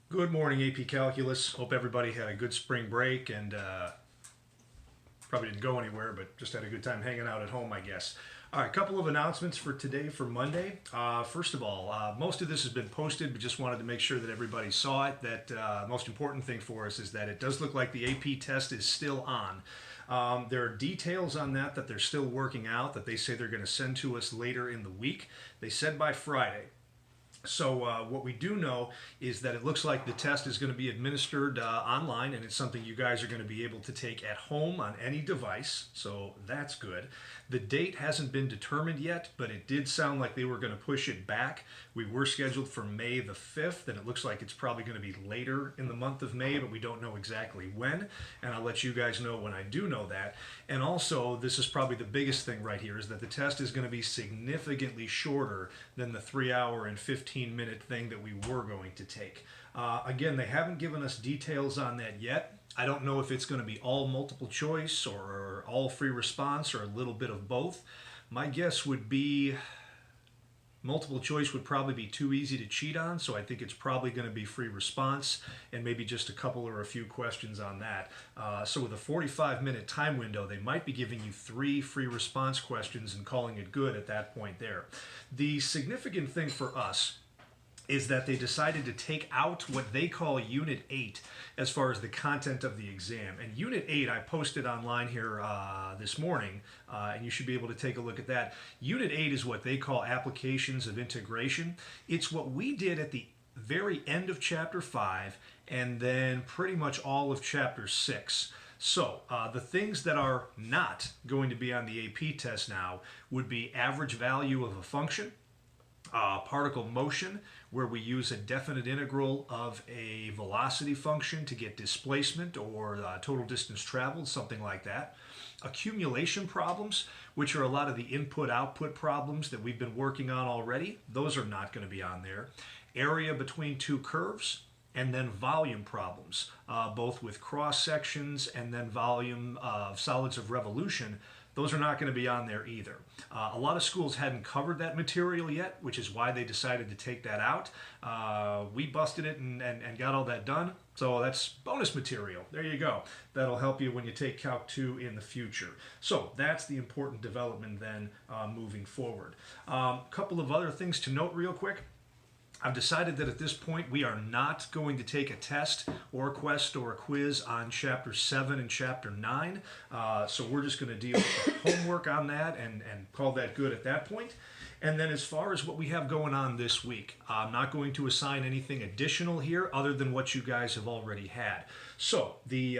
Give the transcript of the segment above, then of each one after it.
Good morning, AP Calculus. Hope everybody had a good spring break and probably didn't go anywhere, but just had a good time hanging out at home, I guess. All right, a couple of announcements for today, for Monday. First of all, most of this has been posted, but just wanted to make sure that everybody saw it. That most important thing for us is that it does look like the AP test is still on. There are details on that they're still working out, that they say they're going to send to us later in the week. They said by Friday. So what we do know is that it looks like the test is going to be administered online, and it's something you guys are going to be able to take at home on any device. So that's good. The date hasn't been determined yet, but it did sound like they were going to push it back. We were scheduled for May the 5th, and it looks like it's probably going to be later in the month of May, but we don't know exactly when. And I'll let you guys know when I do know that. And also, this is probably the biggest thing right here, is that the test is going to be significantly shorter than the 3-hour and 15-minute thing that we were going to take. Again, they haven't given us details on that yet. I don't know if it's going to be all multiple choice or all free response or a little bit of both. My guess would be multiple choice would probably be too easy to cheat on, so I think it's probably going to be free response and maybe just a couple or a few questions on that. So with a 45-minute time window, they might be giving you 3 free response questions and calling it good at that point there. The significant thing for us is that they decided to take out what they call Unit 8 as far as the content of the exam. And Unit 8, I posted online here this morning, and you should be able to take a look at that. Unit 8 is what they call applications of integration. It's what we did at the very end of Chapter 5 and then pretty much all of Chapter 6. So the things that are not going to be on the AP test now would be average value of a function, particle motion, where we use a definite integral of a velocity function to get displacement or total distance traveled, something like that. Accumulation problems, which are a lot of the input-output problems that we've been working on already, those are not going to be on there. Area between two curves, and then volume problems, both with cross sections and then volume of solids of revolution. Those are not going to be on there either. A lot of schools hadn't covered that material yet, which is why they decided to take that out. We busted it and got all that done. So that's bonus material. There you go. That'll help you when you take Calc 2 in the future. So that's the important development then moving forward. A couple of other things to note real quick. I've decided that at this point we are not going to take a test or a quest or a quiz on Chapter 7 and Chapter 9. So we're just going to deal with the homework on that and call that good at that point. And then as far as what we have going on this week, I'm not going to assign anything additional here other than what you guys have already had. So the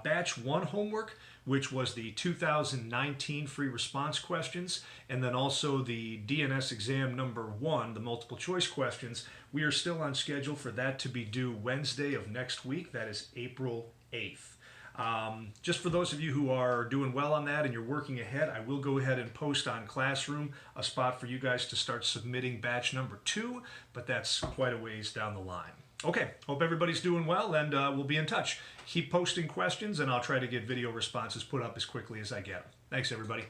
Batch 1 homework, which was the 2019 free response questions, and then also the DNS exam number 1, the multiple choice questions, we are still on schedule for that to be due Wednesday of next week. That is April 8th. Just for those of you who are doing well on that and you're working ahead, I will go ahead and post on Classroom a spot for you guys to start submitting batch number 2, but that's quite a ways down the line. Okay, hope everybody's doing well, and we'll be in touch. Keep posting questions, and I'll try to get video responses put up as quickly as I get them. Thanks, everybody.